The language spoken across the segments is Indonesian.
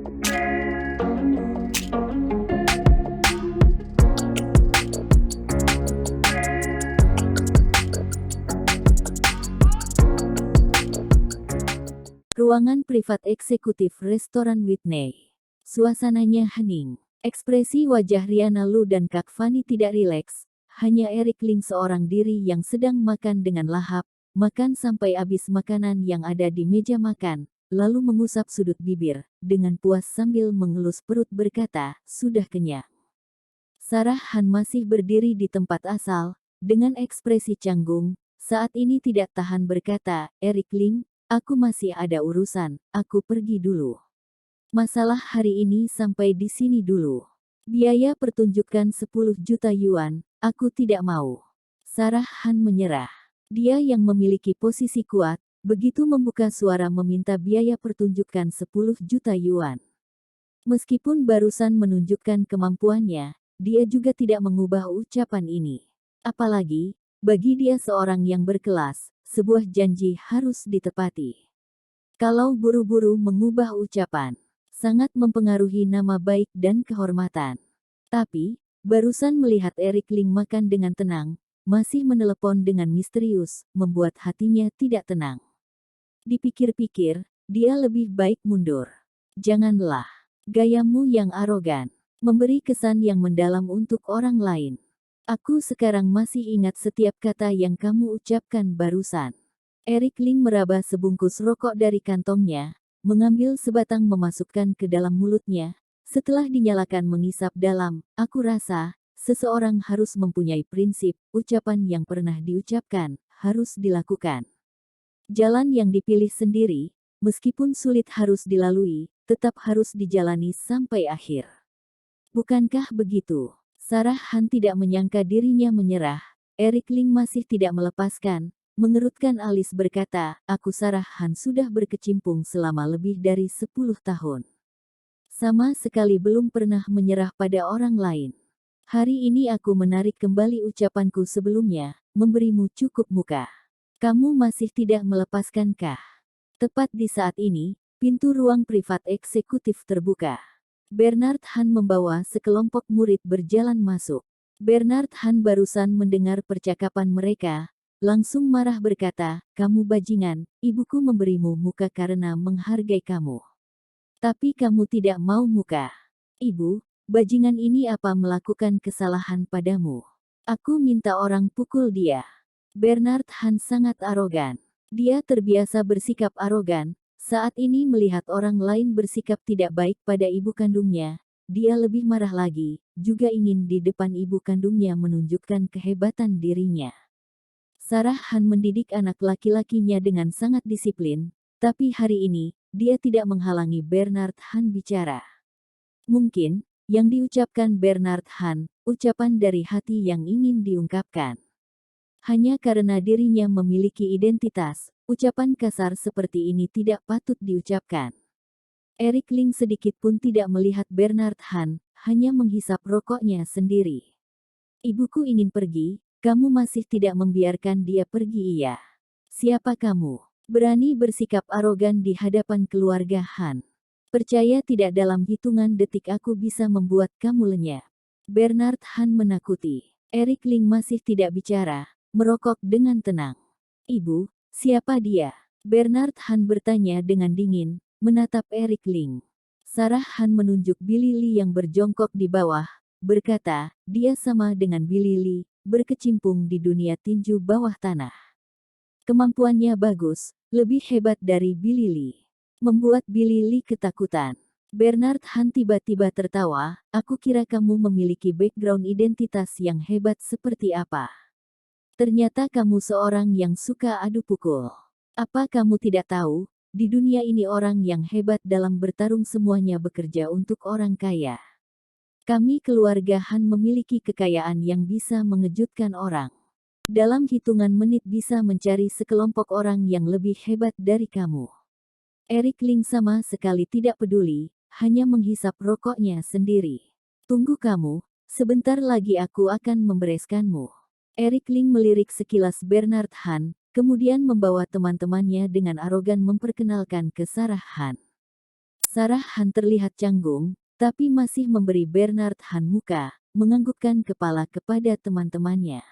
Ruangan privat eksekutif restoran Whitney. Suasananya hening. Ekspresi wajah Riana Lu dan Kak Fani tidak rileks. Hanya Eric Ling seorang diri yang sedang makan dengan lahap, makan sampai habis makanan yang ada di meja makan, lalu mengusap sudut bibir, dengan puas sambil mengelus perut berkata, sudah kenyang. Sarah Han masih berdiri di tempat asal, dengan ekspresi canggung, saat ini tidak tahan berkata, Eric Ling, aku masih ada urusan, aku pergi dulu. Masalah hari ini sampai di sini dulu. Biaya pertunjukan 10 juta yuan, aku tidak mau. Sarah Han menyerah. Dia yang memiliki posisi kuat, begitu membuka suara meminta biaya pertunjukan 10 juta yuan. Meskipun barusan menunjukkan kemampuannya, dia juga tidak mengubah ucapan ini. Apalagi, bagi dia seorang yang berkelas, sebuah janji harus ditepati. Kalau buru-buru mengubah ucapan, sangat mempengaruhi nama baik dan kehormatan. Tapi, barusan melihat Eric Ling makan dengan tenang, masih menelepon dengan misterius, membuat hatinya tidak tenang. Dipikir-pikir, dia lebih baik mundur. Janganlah. Gayamu yang arogan, memberi kesan yang mendalam untuk orang lain. Aku sekarang masih ingat setiap kata yang kamu ucapkan barusan. Eric Ling meraba sebungkus rokok dari kantongnya, mengambil sebatang memasukkan ke dalam mulutnya. Setelah dinyalakan mengisap dalam, aku rasa, seseorang harus mempunyai prinsip, ucapan yang pernah diucapkan, harus dilakukan. Jalan yang dipilih sendiri, meskipun sulit harus dilalui, tetap harus dijalani sampai akhir. Bukankah begitu? Sarah Han tidak menyangka dirinya menyerah. Eric Ling masih tidak melepaskan, mengerutkan alis berkata, aku Sarah Han sudah berkecimpung selama lebih dari 10 tahun. Sama sekali belum pernah menyerah pada orang lain. Hari ini aku menarik kembali ucapanku sebelumnya, memberimu cukup muka. Kamu masih tidak melepaskan-kah? Tepat di saat ini, pintu ruang privat eksekutif terbuka. Bernard Han membawa sekelompok murid berjalan masuk. Bernard Han barusan mendengar percakapan mereka, langsung marah berkata, kamu bajingan, ibuku memberimu muka karena menghargai kamu. Tapi kamu tidak mau muka. Ibu, bajingan ini apa melakukan kesalahan padamu? Aku minta orang pukul dia. Bernard Han sangat arogan. Dia terbiasa bersikap arogan. Saat ini melihat orang lain bersikap tidak baik pada ibu kandungnya, dia lebih marah lagi, juga ingin di depan ibu kandungnya menunjukkan kehebatan dirinya. Sarah Han mendidik anak laki-lakinya dengan sangat disiplin, tapi hari ini, dia tidak menghalangi Bernard Han bicara. Mungkin, yang diucapkan Bernard Han, ucapan dari hati yang ingin diungkapkan. Hanya karena dirinya memiliki identitas, ucapan kasar seperti ini tidak patut diucapkan. Eric Ling sedikit pun tidak melihat Bernard Han, hanya menghisap rokoknya sendiri. Ibuku ingin pergi, kamu masih tidak membiarkan dia pergi iya. Siapa kamu? Berani bersikap arogan di hadapan keluarga Han. Percaya tidak dalam hitungan detik aku bisa membuat kamu lenyap. Bernard Han menakuti. Eric Ling masih tidak bicara, merokok dengan tenang. Ibu, siapa dia? Bernard Han bertanya dengan dingin, menatap Eric Ling. Sarah Han menunjuk Billy Lee yang berjongkok di bawah, berkata, dia sama dengan Billy Lee, berkecimpung di dunia tinju bawah tanah. Kemampuannya bagus, lebih hebat dari Billy Lee. Membuat Billy Lee ketakutan. Bernard Han tiba-tiba tertawa, aku kira kamu memiliki background identitas yang hebat seperti apa. Ternyata kamu seorang yang suka adu pukul. Apa kamu tidak tahu, di dunia ini orang yang hebat dalam bertarung semuanya bekerja untuk orang kaya. Kami keluarga Han memiliki kekayaan yang bisa mengejutkan orang. Dalam hitungan menit bisa mencari sekelompok orang yang lebih hebat dari kamu. Eric Ling sama sekali tidak peduli, hanya menghisap rokoknya sendiri. Tunggu kamu, sebentar lagi aku akan membereskanmu. Eric Ling melirik sekilas Bernard Han, kemudian membawa teman-temannya dengan arogan memperkenalkan ke Sarah Han. Sarah Han terlihat canggung, tapi masih memberi Bernard Han muka, menganggukkan kepala kepada teman-temannya.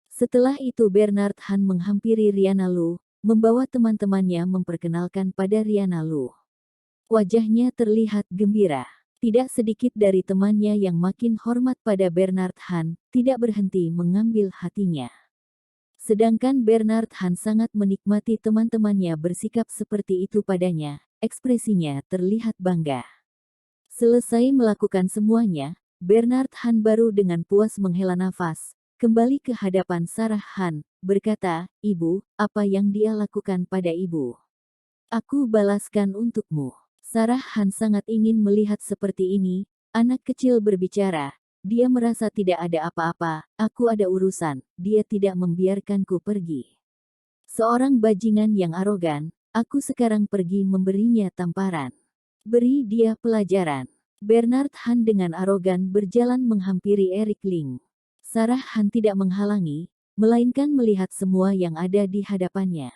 Setelah itu Bernard Han menghampiri Riana Lu, membawa teman-temannya memperkenalkan pada Riana Lu. Wajahnya terlihat gembira. Tidak sedikit dari temannya yang makin hormat pada Bernard Han, tidak berhenti mengambil hatinya. Sedangkan Bernard Han sangat menikmati teman-temannya bersikap seperti itu padanya, ekspresinya terlihat bangga. Selesai melakukan semuanya, Bernard Han baru dengan puas menghela nafas, kembali ke hadapan Sarah Han, berkata, "Ibu, apa yang dia lakukan pada ibu? Aku balaskan untukmu." Sarah Han sangat ingin melihat seperti ini, anak kecil berbicara. Dia merasa tidak ada apa-apa, aku ada urusan, dia tidak membiarkanku pergi. Seorang bajingan yang arogan, aku sekarang pergi memberinya tamparan. Beri dia pelajaran. Bernard Han dengan arogan berjalan menghampiri Eric Ling. Sarah Han tidak menghalangi, melainkan melihat semua yang ada di hadapannya.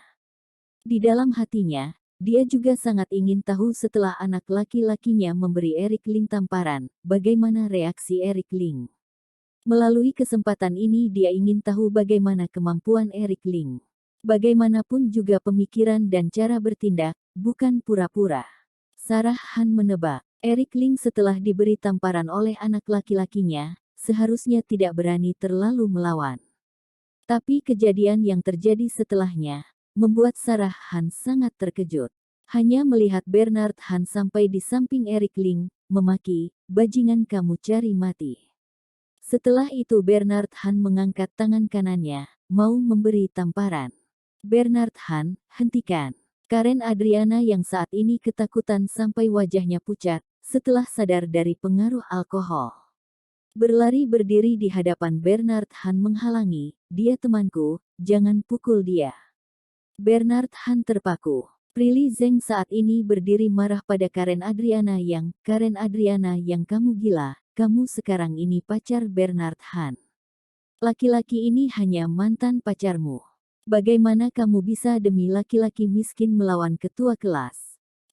Di dalam hatinya, dia juga sangat ingin tahu setelah anak laki-lakinya memberi Eric Ling tamparan, bagaimana reaksi Eric Ling. Melalui kesempatan ini dia ingin tahu bagaimana kemampuan Eric Ling. Bagaimanapun juga pemikiran dan cara bertindak, bukan pura-pura. Sarah Han menebak, Eric Ling setelah diberi tamparan oleh anak laki-lakinya, seharusnya tidak berani terlalu melawan. Tapi kejadian yang terjadi setelahnya, membuat Sarah Han sangat terkejut. Hanya melihat Bernard Han sampai di samping Eric Ling, memaki, "Bajingan kamu cari mati." Setelah itu Bernard Han mengangkat tangan kanannya, mau memberi tamparan. "Bernard Han, hentikan." Karen Adriana yang saat ini ketakutan sampai wajahnya pucat, setelah sadar dari pengaruh alkohol. Berlari berdiri di hadapan Bernard Han menghalangi, "Dia temanku, jangan pukul dia." Bernard Han terpaku. Prilly Zeng saat ini berdiri marah pada Karen Adriana yang kamu gila, kamu sekarang ini pacar Bernard Han. Laki-laki ini hanya mantan pacarmu. Bagaimana kamu bisa demi laki-laki miskin melawan ketua kelas?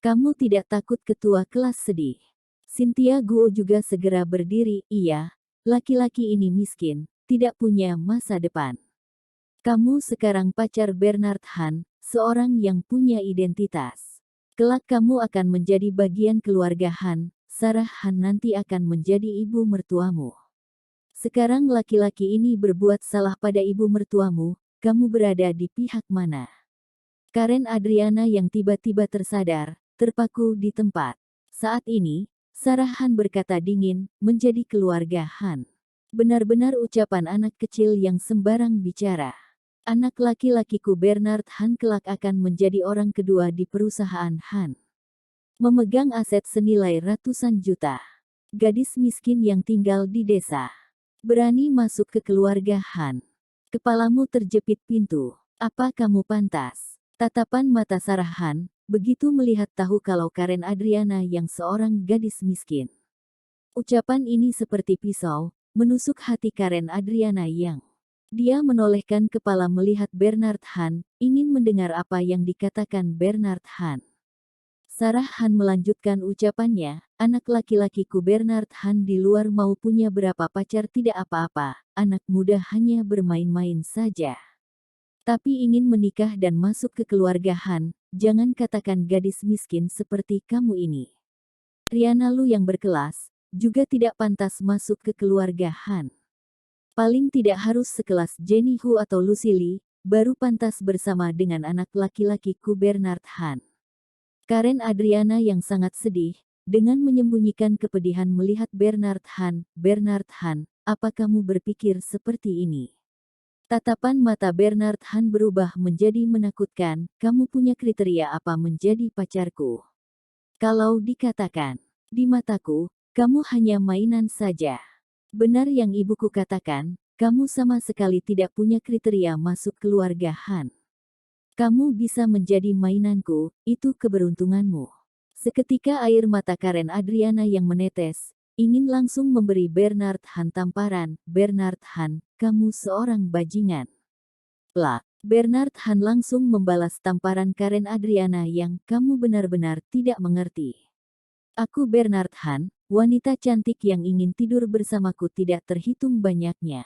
Kamu tidak takut ketua kelas sedih? Cynthia Guo juga segera berdiri, "Iya, laki-laki ini miskin, tidak punya masa depan. Kamu sekarang pacar Bernard Han, seorang yang punya identitas. Kelak kamu akan menjadi bagian keluarga Han, Sarah Han nanti akan menjadi ibu mertuamu. Sekarang laki-laki ini berbuat salah pada ibu mertuamu, kamu berada di pihak mana?" Karen Adriana yang tiba-tiba tersadar, terpaku di tempat. Saat ini, Sarah Han berkata dingin, "Menjadi keluarga Han." Benar-benar ucapan anak kecil yang sembarang bicara. Anak laki-lakiku Bernard Han kelak akan menjadi orang kedua di perusahaan Han. Memegang aset senilai ratusan juta. Gadis miskin yang tinggal di desa. Berani masuk ke keluarga Han. Kepalamu terjepit pintu. Apa kamu pantas? Tatapan mata Sarah Han, begitu melihat tahu kalau Karen Adriana yang seorang gadis miskin. Ucapan ini seperti pisau, menusuk hati Karen Adriana yang dia menolehkan kepala melihat Bernard Han, ingin mendengar apa yang dikatakan Bernard Han. Sarah Han melanjutkan ucapannya, "Anak laki-lakiku Bernard Han di luar mau punya berapa pacar tidak apa-apa, anak muda hanya bermain-main saja. Tapi ingin menikah dan masuk ke keluarga Han, jangan katakan gadis miskin seperti kamu ini. Riana Lu yang berkelas, juga tidak pantas masuk ke keluarga Han. Paling tidak harus sekelas Jenny Hu atau Lucy Lee, baru pantas bersama dengan anak laki-lakiku Bernard Han." Karen Adriana yang sangat sedih, dengan menyembunyikan kepedihan melihat Bernard Han, "Bernard Han, apa kamu berpikir seperti ini?" Tatapan mata Bernard Han berubah menjadi menakutkan, "Kamu punya kriteria apa menjadi pacarku? Kalau dikatakan, di mataku, kamu hanya mainan saja. Benar yang ibuku katakan, kamu sama sekali tidak punya kriteria masuk keluarga Han. Kamu bisa menjadi mainanku, itu keberuntunganmu." Seketika air mata Karen Adriana yang menetes, ingin langsung memberi Bernard Han tamparan, "Bernard Han, kamu seorang bajingan." Plak. Bernard Han langsung membalas tamparan Karen Adriana yang, "Kamu benar-benar tidak mengerti. Aku Bernard Han, wanita cantik yang ingin tidur bersamaku tidak terhitung banyaknya.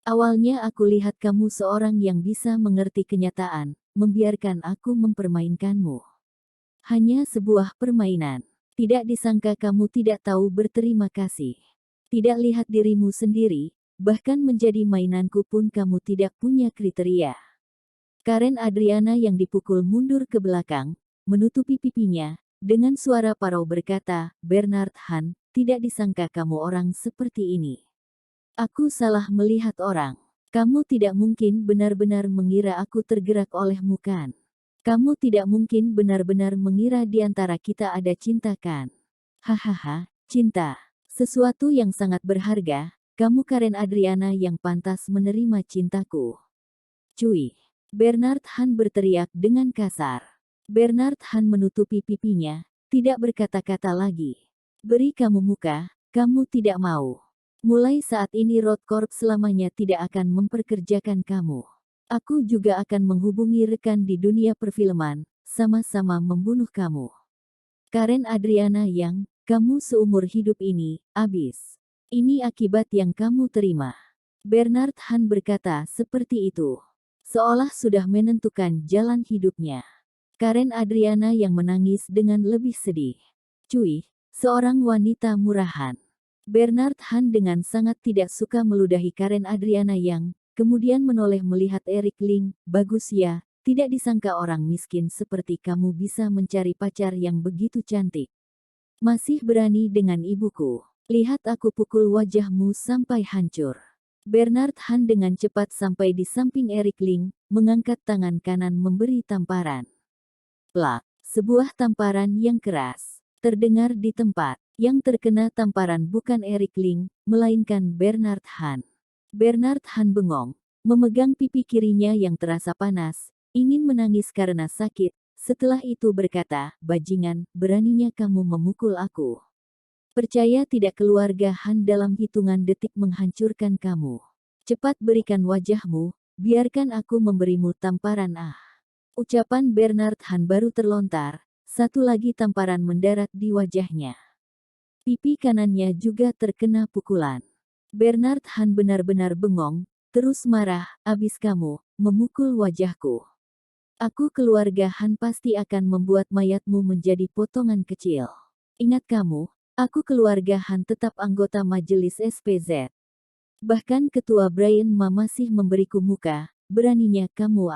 Awalnya aku lihat kamu seorang yang bisa mengerti kenyataan, membiarkan aku mempermainkanmu. Hanya sebuah permainan. Tidak disangka kamu tidak tahu berterima kasih. Tidak lihat dirimu sendiri, bahkan menjadi mainanku pun kamu tidak punya kriteria. Karen Adriana yang dipukul mundur ke belakang, menutupi pipinya, dengan suara parau berkata, Bernard Han, tidak disangka kamu orang seperti ini. Aku salah melihat orang. Kamu tidak mungkin benar-benar mengira aku tergerak olehmu kan? Kamu tidak mungkin benar-benar mengira di antara kita ada cinta kan? Hahaha, cinta. Sesuatu yang sangat berharga, kamu Karen Adriana yang pantas menerima cintaku. Cuy. Bernard Han berteriak dengan kasar. Bernard Han menutupi pipinya, tidak berkata-kata lagi. Beri kamu muka, kamu tidak mau. Mulai saat ini Road Corp selamanya tidak akan memperkerjakan kamu. Aku juga akan menghubungi rekan di dunia perfilman, sama-sama membunuh kamu. Karen Adriana yang, kamu seumur hidup ini, abis. Ini akibat yang kamu terima. Bernard Han berkata seperti itu. Seolah sudah menentukan jalan hidupnya. Karen Adriana yang menangis dengan lebih sedih. Cuy, seorang wanita murahan. Bernard Han dengan sangat tidak suka meludahi Karen Adriana yang, kemudian menoleh melihat Eric Ling, bagus ya, tidak disangka orang miskin seperti kamu bisa mencari pacar yang begitu cantik. Masih berani dengan ibuku. Lihat aku pukul wajahmu sampai hancur. Bernard Han dengan cepat sampai di samping Eric Ling, mengangkat tangan kanan memberi tamparan. Plak, sebuah tamparan yang keras, terdengar di tempat. Yang terkena tamparan bukan Eric Ling, melainkan Bernard Han. Bernard Han bengong, memegang pipi kirinya yang terasa panas, ingin menangis karena sakit, setelah itu berkata, bajingan, beraninya kamu memukul aku. Percaya tidak keluarga Han dalam hitungan detik menghancurkan kamu. Cepat berikan wajahmu, biarkan aku memberimu tamparan Ucapan Bernard Han baru terlontar, satu lagi tamparan mendarat di wajahnya. Pipi kanannya juga terkena pukulan. Bernard Han benar-benar bengong, terus marah, abis kamu, memukul wajahku. Aku keluarga Han pasti akan membuat mayatmu menjadi potongan kecil. Ingat kamu, aku keluarga Han tetap anggota majelis SPZ. Bahkan ketua Brian Ma masih memberiku muka, beraninya kamu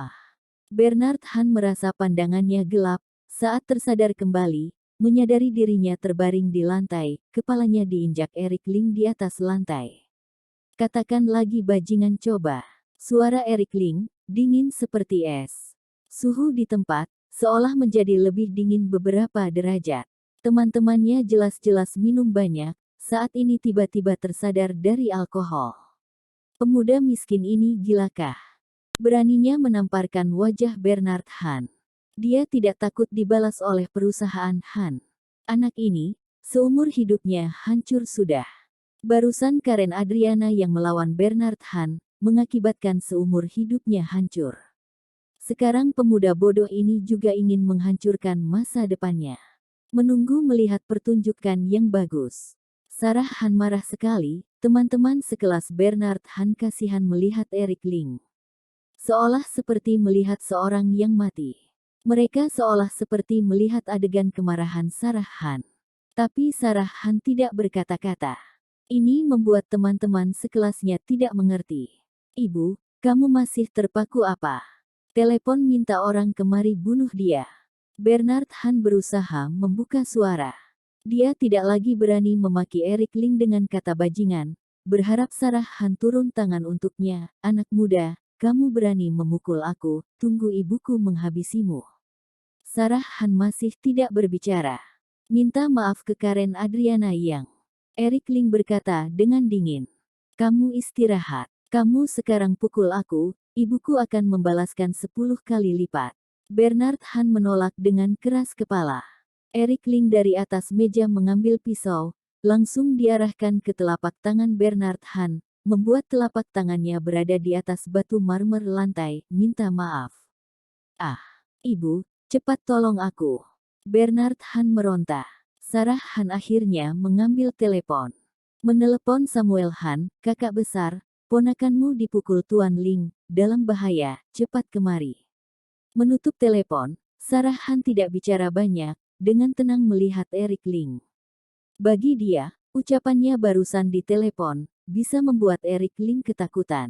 Bernard Han merasa pandangannya gelap, saat tersadar kembali, menyadari dirinya terbaring di lantai, kepalanya diinjak Eric Ling di atas lantai. Katakan lagi bajingan coba. Suara Eric Ling, dingin seperti es. Suhu di tempat, seolah menjadi lebih dingin beberapa derajat. Teman-temannya jelas-jelas minum banyak, saat ini tiba-tiba tersadar dari alkohol. Pemuda miskin ini gilakah? Beraninya menamparkan wajah Bernard Han. Dia tidak takut dibalas oleh perusahaan Han. Anak ini, seumur hidupnya hancur sudah. Barusan Karen Adriana yang melawan Bernard Han, mengakibatkan seumur hidupnya hancur. Sekarang pemuda bodoh ini juga ingin menghancurkan masa depannya. Menunggu melihat pertunjukan yang bagus. Sarah Han marah sekali, teman-teman sekelas Bernard Han kasihan melihat Eric Ling. Seolah seperti melihat seorang yang mati. Mereka seolah seperti melihat adegan kemarahan Sarah Han. Tapi Sarah Han tidak berkata-kata. Ini membuat teman-teman sekelasnya tidak mengerti. Ibu, kamu masih terpaku apa? Telepon minta orang kemari bunuh dia. Bernard Han berusaha membuka suara. Dia tidak lagi berani memaki Eric Ling dengan kata bajingan, berharap Sarah Han turun tangan untuknya. Anak muda, kamu berani memukul aku, tunggu ibuku menghabisimu. Sarah Han masih tidak berbicara. Minta maaf ke Karen Adriana yang. Eric Ling berkata dengan dingin. Kamu istirahat. Kamu sekarang pukul aku, ibuku akan membalaskan 10 kali lipat. Bernard Han menolak dengan keras kepala. Eric Ling dari atas meja mengambil pisau, langsung diarahkan ke telapak tangan Bernard Han, membuat telapak tangannya berada di atas batu marmer lantai, minta maaf. Ibu, cepat tolong aku. Bernard Han meronta. Sarah Han akhirnya mengambil telepon. Menelepon Samuel Han, kakak besar, ponakanmu dipukul Tuan Ling, dalam bahaya, cepat kemari. Menutup telepon, Sarah Han tidak bicara banyak, dengan tenang melihat Eric Ling. Bagi dia, ucapannya barusan di telepon, bisa membuat Eric Ling ketakutan.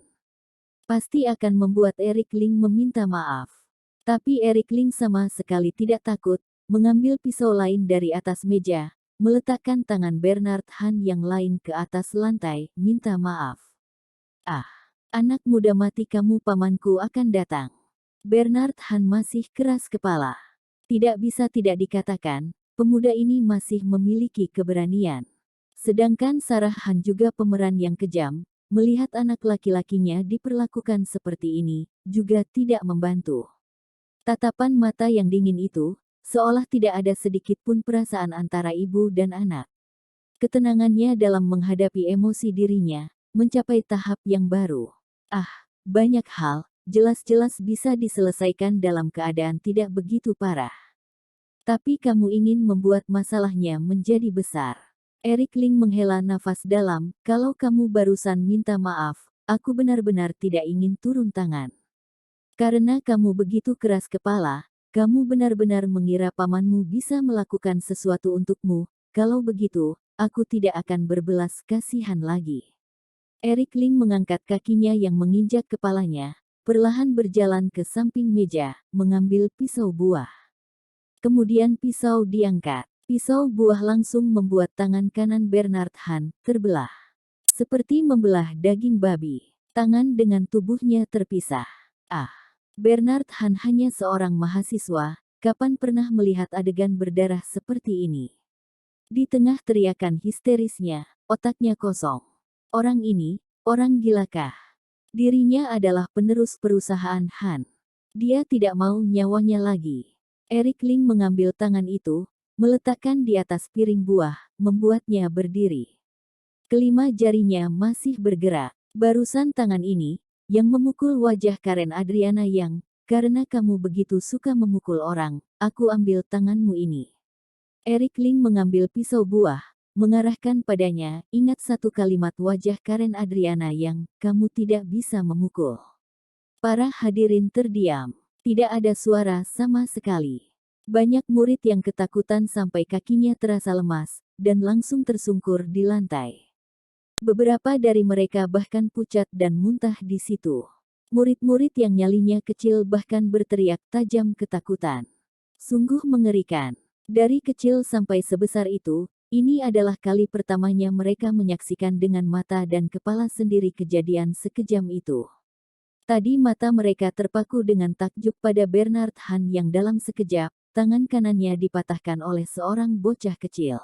Pasti akan membuat Eric Ling meminta maaf. Tapi Eric Ling sama sekali tidak takut, mengambil pisau lain dari atas meja, meletakkan tangan Bernard Han yang lain ke atas lantai, minta maaf. Ah, anak muda mati kamu, pamanku akan datang. Bernard Han masih keras kepala. Tidak bisa tidak dikatakan, pemuda ini masih memiliki keberanian. Sedangkan Sarah Han juga pemeran yang kejam, melihat anak laki-lakinya diperlakukan seperti ini, juga tidak membantu. Tatapan mata yang dingin itu, seolah tidak ada sedikit pun perasaan antara ibu dan anak. Ketenangannya dalam menghadapi emosi dirinya, mencapai tahap yang baru. Ah, banyak hal, jelas-jelas bisa diselesaikan dalam keadaan tidak begitu parah. Tapi kamu ingin membuat masalahnya menjadi besar. Eric Ling menghela nafas dalam, kalau kamu barusan minta maaf, aku benar-benar tidak ingin turun tangan. Karena kamu begitu keras kepala, kamu benar-benar mengira pamanmu bisa melakukan sesuatu untukmu, kalau begitu, aku tidak akan berbelas kasihan lagi. Eric Ling mengangkat kakinya yang menginjak kepalanya, perlahan berjalan ke samping meja, mengambil pisau buah. Kemudian pisau diangkat. Pisau buah langsung membuat tangan kanan Bernard Han terbelah. Seperti membelah daging babi. Tangan dengan tubuhnya terpisah. Ah! Bernard Han hanya seorang mahasiswa, kapan pernah melihat adegan berdarah seperti ini? Di tengah teriakan histerisnya, otaknya kosong. Orang ini, orang gilakah? Dirinya adalah penerus perusahaan Han. Dia tidak mau nyawanya lagi. Eric Ling mengambil tangan itu, meletakkan di atas piring buah, membuatnya berdiri. Kelima jarinya masih bergerak. Barusan tangan ini, yang memukul wajah Karen Adriana yang, karena kamu begitu suka memukul orang, aku ambil tanganmu ini. Eric Ling mengambil pisau buah, mengarahkan padanya, ingat satu kalimat wajah Karen Adriana yang, kamu tidak bisa memukul. Para hadirin terdiam. Tidak ada suara sama sekali. Banyak murid yang ketakutan sampai kakinya terasa lemas, dan langsung tersungkur di lantai. Beberapa dari mereka bahkan pucat dan muntah di situ. Murid-murid yang nyalinya kecil bahkan berteriak tajam ketakutan. Sungguh mengerikan. Dari kecil sampai sebesar itu, ini adalah kali pertamanya mereka menyaksikan dengan mata dan kepala sendiri kejadian sekejam itu. Tadi mata mereka terpaku dengan takjub pada Bernard Han yang dalam sekejap, tangan kanannya dipatahkan oleh seorang bocah kecil.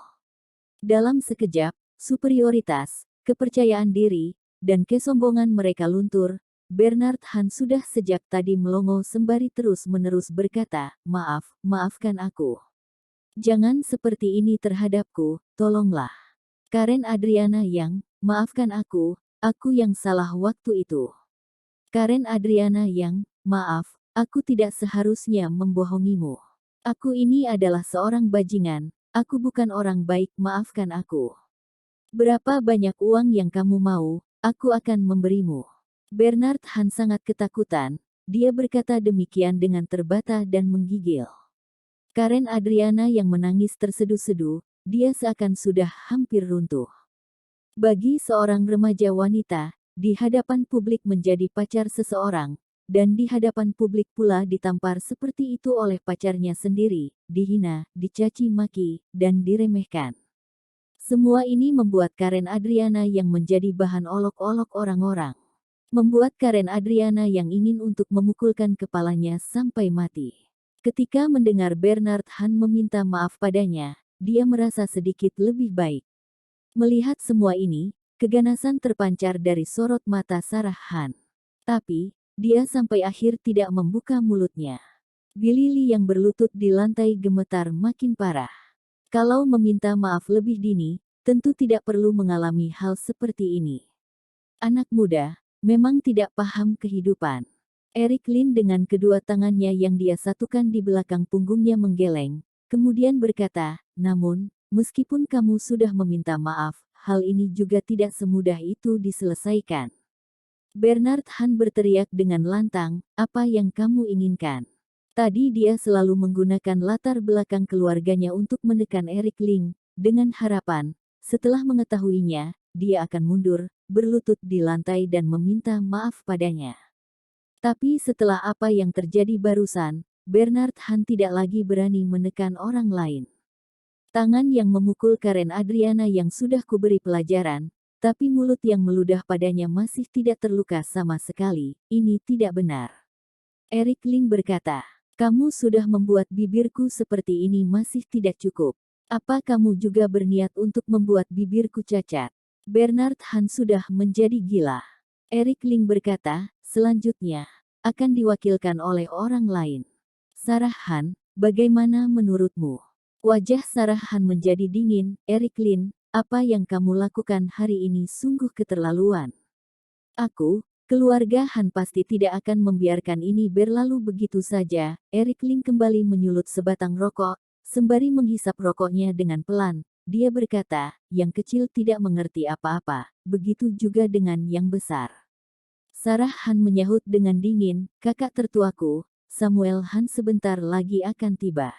Dalam sekejap, superioritas, kepercayaan diri, dan kesombongan mereka luntur. Bernard Han sudah sejak tadi melongo sembari terus-menerus berkata, maaf, maafkan aku. Jangan seperti ini terhadapku, tolonglah. Karen Adriana yang, maafkan aku yang salah waktu itu. Karen Adriana yang, maaf, aku tidak seharusnya membohongimu. Aku ini adalah seorang bajingan, aku bukan orang baik, maafkan aku. Berapa banyak uang yang kamu mau, aku akan memberimu. Bernard Han sangat ketakutan, dia berkata demikian dengan terbata dan menggigil. Karen Adriana yang menangis terseduh-seduh, dia seakan sudah hampir runtuh. Bagi seorang remaja wanita, di hadapan publik menjadi pacar seseorang, dan di hadapan publik pula ditampar seperti itu oleh pacarnya sendiri, dihina, dicaci maki, dan diremehkan. Semua ini membuat Karen Adriana yang menjadi bahan olok-olok orang-orang. Membuat Karen Adriana yang ingin untuk memukulkan kepalanya sampai mati. Ketika mendengar Bernard Han meminta maaf padanya, dia merasa sedikit lebih baik. Melihat semua ini, keganasan terpancar dari sorot mata Sarah Han. Tapi, dia sampai akhir tidak membuka mulutnya. Billy Lee yang berlutut di lantai gemetar makin parah. Kalau meminta maaf lebih dini, tentu tidak perlu mengalami hal seperti ini. Anak muda, memang tidak paham kehidupan. Eric Ling dengan kedua tangannya yang dia satukan di belakang punggungnya menggeleng, kemudian berkata, namun, Meskipun kamu sudah meminta maaf, hal ini juga tidak semudah itu diselesaikan. Bernard Han berteriak dengan lantang, apa yang kamu inginkan? Tadi dia selalu menggunakan latar belakang keluarganya untuk menekan Eric Ling, dengan harapan, setelah mengetahuinya, dia akan mundur, berlutut di lantai dan meminta maaf padanya. Tapi setelah apa yang terjadi barusan, Bernard Han tidak lagi berani menekan orang lain. Tangan yang memukul Karen Adriana yang sudah kuberi pelajaran, tapi mulut yang meludah padanya masih tidak terluka sama sekali, ini tidak benar. Eric Ling berkata, kamu sudah membuat bibirku seperti ini masih tidak cukup. Apa kamu juga berniat untuk membuat bibirku cacat? Bernard Han sudah menjadi gila. Eric Ling berkata, selanjutnya, akan diwakilkan oleh orang lain. Sarah Han, bagaimana menurutmu? Wajah Sarah Han menjadi dingin. Eric Ling, apa yang kamu lakukan hari ini sungguh keterlaluan. Aku, keluarga Han pasti tidak akan membiarkan ini berlalu begitu saja. Eric Ling kembali menyulut sebatang rokok, sembari menghisap rokoknya dengan pelan. Dia berkata, yang kecil tidak mengerti apa-apa, begitu juga dengan yang besar. Sarah Han menyahut dengan dingin, kakak tertuaku, Samuel Han sebentar lagi akan tiba.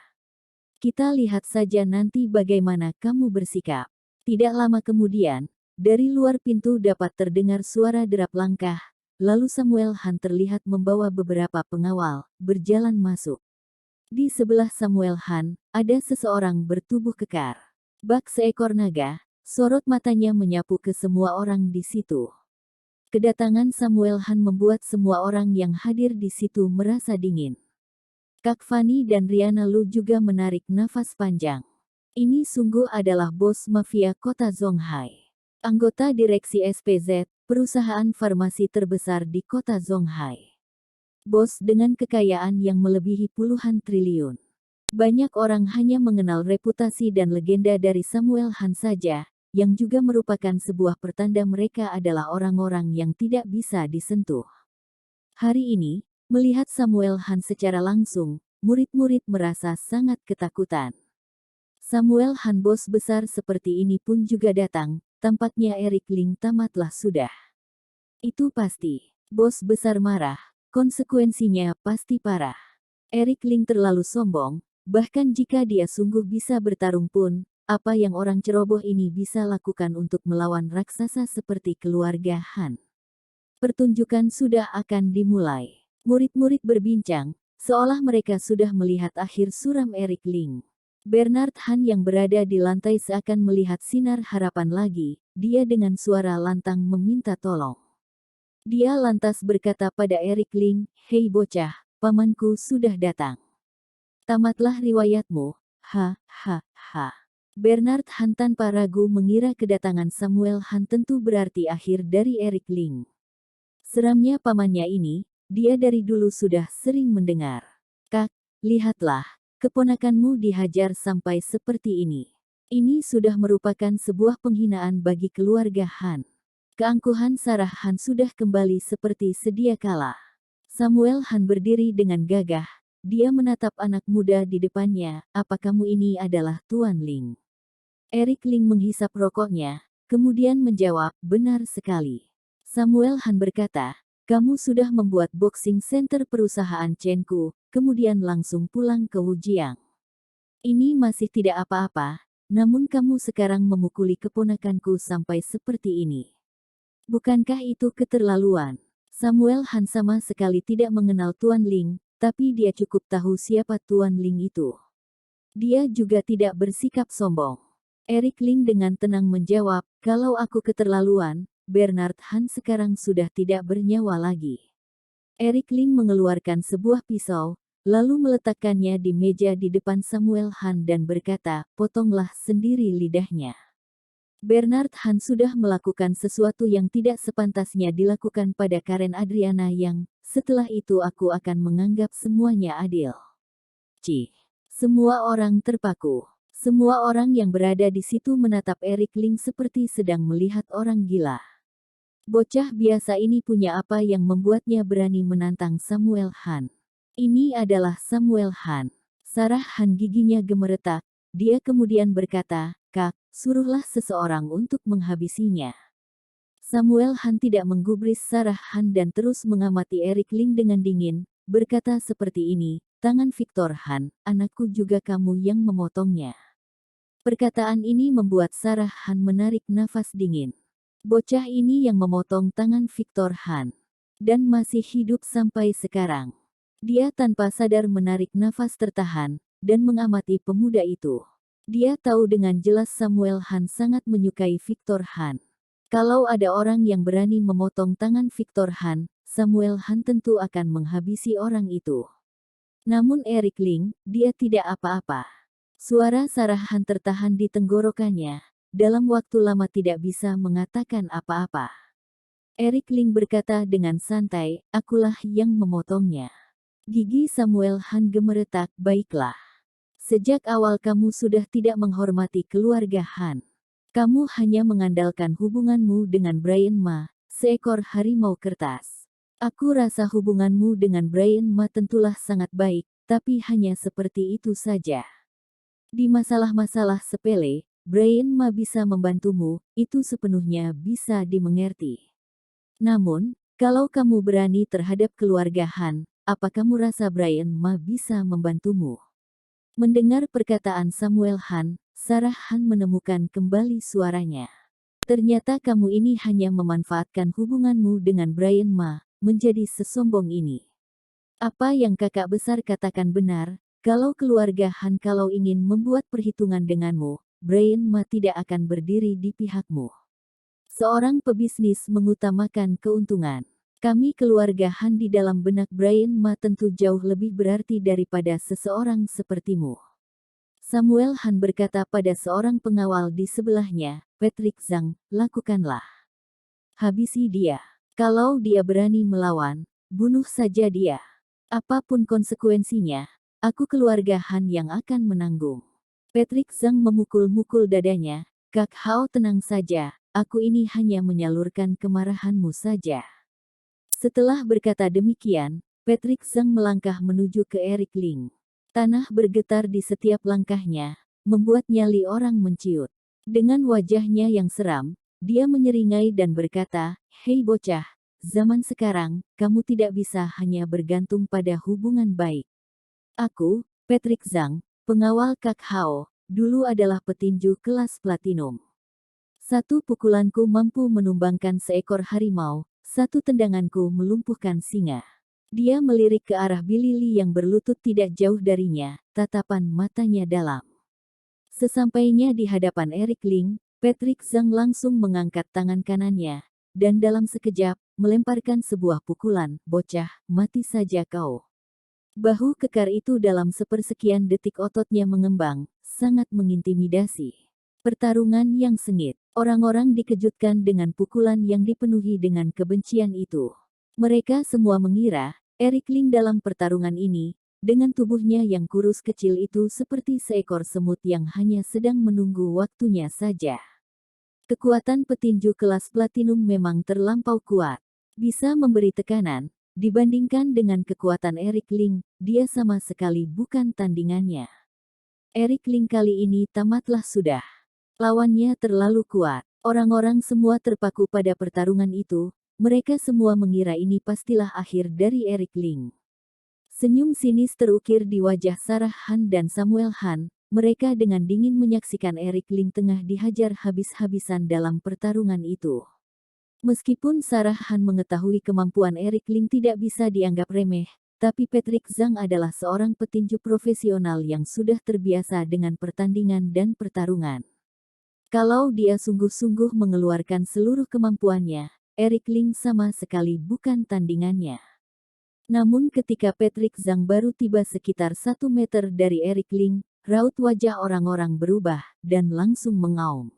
Kita lihat saja nanti bagaimana kamu bersikap. Tidak lama kemudian, dari luar pintu dapat terdengar suara derap langkah, lalu Samuel Han terlihat membawa beberapa pengawal, berjalan masuk. Di sebelah Samuel Han, ada seseorang bertubuh kekar. Bak seekor naga, sorot matanya menyapu ke semua orang di situ. Kedatangan Samuel Han membuat semua orang yang hadir di situ merasa dingin. Kak Fanny dan Riana Lu juga menarik nafas panjang. Ini sungguh adalah bos mafia kota Zonghai. Anggota direksi SPZ, perusahaan farmasi terbesar di kota Zonghai. Bos dengan kekayaan yang melebihi puluhan triliun. Banyak orang hanya mengenal reputasi dan legenda dari Samuel Han saja, yang juga merupakan sebuah pertanda mereka adalah orang-orang yang tidak bisa disentuh. Hari ini, melihat Samuel Han secara langsung, murid-murid merasa sangat ketakutan. Samuel Han bos besar seperti ini pun juga datang, tampaknya Eric Ling tamatlah sudah. Itu pasti. Bos besar marah, konsekuensinya pasti parah. Eric Ling terlalu sombong, bahkan jika dia sungguh bisa bertarung pun, apa yang orang ceroboh ini bisa lakukan untuk melawan raksasa seperti keluarga Han. Pertunjukan sudah akan dimulai. Murid-murid berbincang, seolah mereka sudah melihat akhir suram Eric Ling. Bernard Han yang berada di lantai seakan melihat sinar harapan lagi, dia dengan suara lantang meminta tolong. Dia lantas berkata pada Eric Ling, hei bocah, pamanku sudah datang. Tamatlah riwayatmu, ha, ha, ha. Bernard Han tanpa ragu mengira kedatangan Samuel Han tentu berarti akhir dari Eric Ling. Seramnya pamannya ini, dia dari dulu sudah sering mendengar. Kak, lihatlah, keponakanmu dihajar sampai seperti ini. Ini sudah merupakan sebuah penghinaan bagi keluarga Han. Keangkuhan Sarah Han sudah kembali seperti sedia kala. Samuel Han berdiri dengan gagah, dia menatap anak muda di depannya, apa kamu ini adalah Tuan Ling? Eric Ling menghisap rokoknya, kemudian menjawab, benar sekali. Samuel Han berkata, kamu sudah membuat boxing center perusahaan Chenku, kemudian langsung pulang ke Wujiang. Ini masih tidak apa-apa, namun kamu sekarang memukuli keponakanku sampai seperti ini. Bukankah itu keterlaluan? Samuel Han sama sekali tidak mengenal Tuan Ling, tapi dia cukup tahu siapa Tuan Ling itu. Dia juga tidak bersikap sombong. Eric Ling dengan tenang menjawab, kalau aku keterlaluan, Bernard Han sekarang sudah tidak bernyawa lagi. Eric Ling mengeluarkan sebuah pisau, lalu meletakkannya di meja di depan Samuel Han dan berkata, potonglah sendiri lidahnya. Bernard Han sudah melakukan sesuatu yang tidak sepantasnya dilakukan pada Karen Adriana yang, setelah itu aku akan menganggap semuanya adil. Semua orang terpaku. Semua orang yang berada di situ menatap Eric Ling seperti sedang melihat orang gila. Bocah biasa ini punya apa yang membuatnya berani menantang Samuel Han. Ini adalah Samuel Han. Sarah Han giginya gemeretak. Dia kemudian berkata, Kak, suruhlah seseorang untuk menghabisinya. Samuel Han tidak menggubris Sarah Han dan terus mengamati Eric Ling dengan dingin, berkata seperti ini, tangan Victor Han, anakku juga kamu yang memotongnya. Perkataan ini membuat Sarah Han menarik nafas dingin. Bocah ini yang memotong tangan Victor Han. Dan masih hidup sampai sekarang. Dia tanpa sadar menarik nafas tertahan, dan mengamati pemuda itu. Dia tahu dengan jelas Samuel Han sangat menyukai Victor Han. Kalau ada orang yang berani memotong tangan Victor Han, Samuel Han tentu akan menghabisi orang itu. Namun Eric Ling, dia tidak apa-apa. Suara Sarah Han tertahan di tenggorokannya. Dalam waktu lama tidak bisa mengatakan apa-apa. Eric Ling berkata dengan santai, akulah yang memotongnya. Gigi Samuel Han gemeretak, baiklah. Sejak awal kamu sudah tidak menghormati keluarga Han. Kamu hanya mengandalkan hubunganmu dengan Brian Ma, seekor harimau kertas. Aku rasa hubunganmu dengan Brian Ma tentulah sangat baik, tapi hanya seperti itu saja. Di masalah-masalah sepele, Brian Ma bisa membantumu, itu sepenuhnya bisa dimengerti. Namun, kalau kamu berani terhadap keluarga Han, apa kamu rasa Brian Ma bisa membantumu? Mendengar perkataan Samuel Han, Sarah Han menemukan kembali suaranya. Ternyata kamu ini hanya memanfaatkan hubunganmu dengan Brian Ma, menjadi sesombong ini. Apa yang kakak besar katakan benar, kalau keluarga Han kalau ingin membuat perhitungan denganmu, Brian Ma tidak akan berdiri di pihakmu. Seorang pebisnis mengutamakan keuntungan. Kami keluarga Han di dalam benak Brian Ma tentu jauh lebih berarti daripada seseorang sepertimu. Samuel Han berkata pada seorang pengawal di sebelahnya, Patrick Zhang, lakukanlah. Habisi dia. Kalau dia berani melawan, bunuh saja dia. Apapun konsekuensinya, aku keluarga Han yang akan menanggung. Patrick Zhang memukul-mukul dadanya, Kak Hao tenang saja. Aku ini hanya menyalurkan kemarahanmu saja. Setelah berkata demikian, Patrick Zhang melangkah menuju ke Eric Ling. Tanah bergetar di setiap langkahnya, membuat nyali orang menciut. Dengan wajahnya yang seram, dia menyeringai dan berkata, Hei bocah, zaman sekarang, kamu tidak bisa hanya bergantung pada hubungan baik. Aku, Patrick Zhang, pengawal Kak Hao, dulu adalah petinju kelas platinum. Satu pukulanku mampu menumbangkan seekor harimau, satu tendanganku melumpuhkan singa. Dia melirik ke arah Billy Lee yang berlutut tidak jauh darinya, tatapan matanya dalam. Sesampainya di hadapan Eric Ling, Patrick Zhang langsung mengangkat tangan kanannya, dan dalam sekejap, melemparkan sebuah pukulan, bocah, mati saja kau. Bahu kekar itu dalam sepersekian detik ototnya mengembang, sangat mengintimidasi. Pertarungan yang sengit. Orang-orang dikejutkan dengan pukulan yang dipenuhi dengan kebencian itu. Mereka semua mengira, Eric Ling dalam pertarungan ini, dengan tubuhnya yang kurus kecil itu seperti seekor semut yang hanya sedang menunggu waktunya saja. Kekuatan petinju kelas platinum memang terlampau kuat. Bisa memberi tekanan, dibandingkan dengan kekuatan Eric Ling, dia sama sekali bukan tandingannya. Eric Ling kali ini tamatlah sudah. Lawannya terlalu kuat. Orang-orang semua terpaku pada pertarungan itu. Mereka semua mengira ini pastilah akhir dari Eric Ling. Senyum sinis terukir di wajah Sarah Han dan Samuel Han. Mereka dengan dingin menyaksikan Eric Ling tengah dihajar habis-habisan dalam pertarungan itu. Meskipun Sarah Han mengetahui kemampuan Eric Ling tidak bisa dianggap remeh, tapi Patrick Zhang adalah seorang petinju profesional yang sudah terbiasa dengan pertandingan dan pertarungan. Kalau dia sungguh-sungguh mengeluarkan seluruh kemampuannya, Eric Ling sama sekali bukan tandingannya. Namun ketika Patrick Zhang baru tiba sekitar 1 meter dari Eric Ling, raut wajah orang-orang berubah, dan langsung mengaum.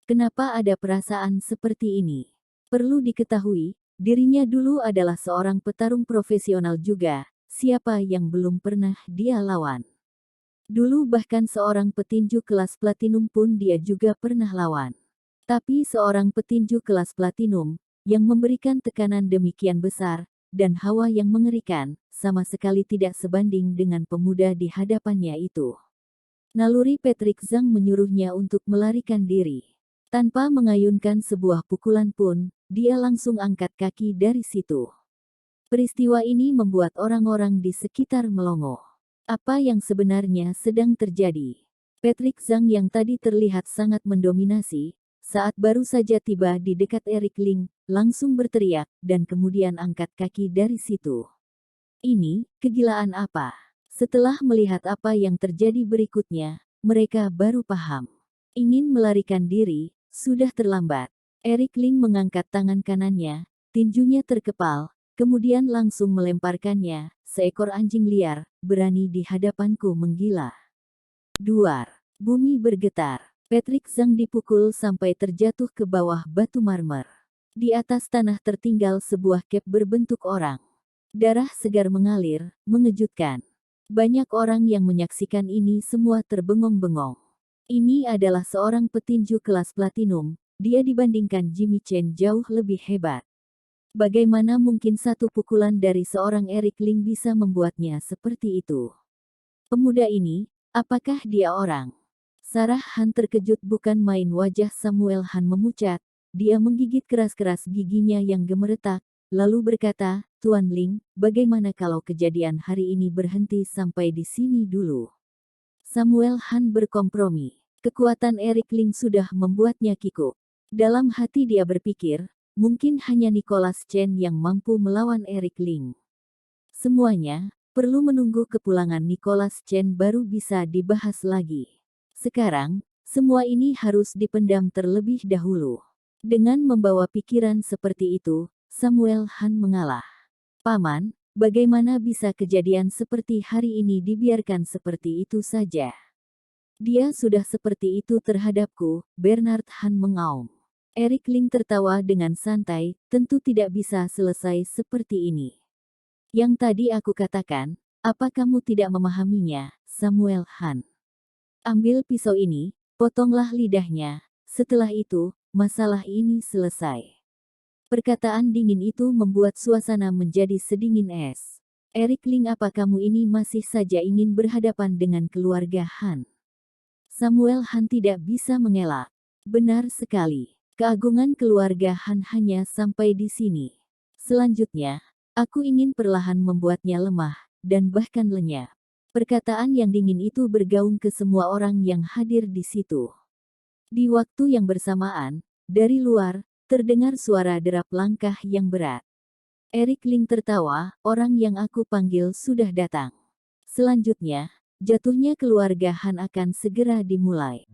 Kenapa ada perasaan seperti ini? Perlu diketahui, dirinya dulu adalah seorang petarung profesional juga, siapa yang belum pernah dia lawan. Dulu bahkan seorang petinju kelas platinum pun dia juga pernah lawan. Tapi seorang petinju kelas platinum, yang memberikan tekanan demikian besar, dan hawa yang mengerikan, sama sekali tidak sebanding dengan pemuda di hadapannya itu. Naluri Patrick Zhang menyuruhnya untuk melarikan diri. Tanpa mengayunkan sebuah pukulan pun, dia langsung angkat kaki dari situ. Peristiwa ini membuat orang-orang di sekitar melongo. Apa yang sebenarnya sedang terjadi? Patrick Zhang yang tadi terlihat sangat mendominasi, saat baru saja tiba di dekat Eric Ling, langsung berteriak, dan kemudian angkat kaki dari situ. Ini, kegilaan apa? Setelah melihat apa yang terjadi berikutnya, mereka baru paham. Ingin melarikan diri, sudah terlambat. Eric Ling mengangkat tangan kanannya, tinjunya terkepal, kemudian langsung melemparkannya, seekor anjing liar, berani di hadapanku menggila. Duar. Bumi bergetar. Patrick Zhang dipukul sampai terjatuh ke bawah batu marmer. Di atas tanah tertinggal sebuah cap berbentuk orang. Darah segar mengalir, mengejutkan. Banyak orang yang menyaksikan ini semua terbengong-bengong. Ini adalah seorang petinju kelas platinum, dia dibandingkan Jimmy Chen jauh lebih hebat. Bagaimana mungkin satu pukulan dari seorang Eric Ling bisa membuatnya seperti itu? Pemuda ini, apakah dia orang? Sarah Han terkejut bukan main. Wajah Samuel Han memucat, dia menggigit keras-keras giginya yang gemeretak, lalu berkata, Tuan Ling, bagaimana kalau kejadian hari ini berhenti sampai di sini dulu? Samuel Han berkompromi. Kekuatan Eric Ling sudah membuatnya kikuk. Dalam hati dia berpikir, mungkin hanya Nicholas Chen yang mampu melawan Eric Ling. Semuanya, perlu menunggu kepulangan Nicholas Chen baru bisa dibahas lagi. Sekarang, semua ini harus dipendam terlebih dahulu. Dengan membawa pikiran seperti itu, Samuel Han mengalah. Paman, bagaimana bisa kejadian seperti hari ini dibiarkan seperti itu saja? Dia sudah seperti itu terhadapku, Bernard Han mengaum. Eric Ling tertawa dengan santai, tentu tidak bisa selesai seperti ini. Yang tadi aku katakan, apa kamu tidak memahaminya, Samuel Han? Ambil pisau ini, potonglah lidahnya, setelah itu, masalah ini selesai. Perkataan dingin itu membuat suasana menjadi sedingin es. Eric Ling, apa kamu ini masih saja ingin berhadapan dengan keluarga Han? Samuel Han tidak bisa mengelak. Benar sekali. Keagungan keluarga Han hanya sampai di sini. Selanjutnya, aku ingin perlahan membuatnya lemah, dan bahkan lenyap. Perkataan yang dingin itu bergaung ke semua orang yang hadir di situ. Di waktu yang bersamaan, dari luar, terdengar suara derap langkah yang berat. Eric Ling tertawa, orang yang aku panggil sudah datang. Selanjutnya, jatuhnya keluarga Han akan segera dimulai.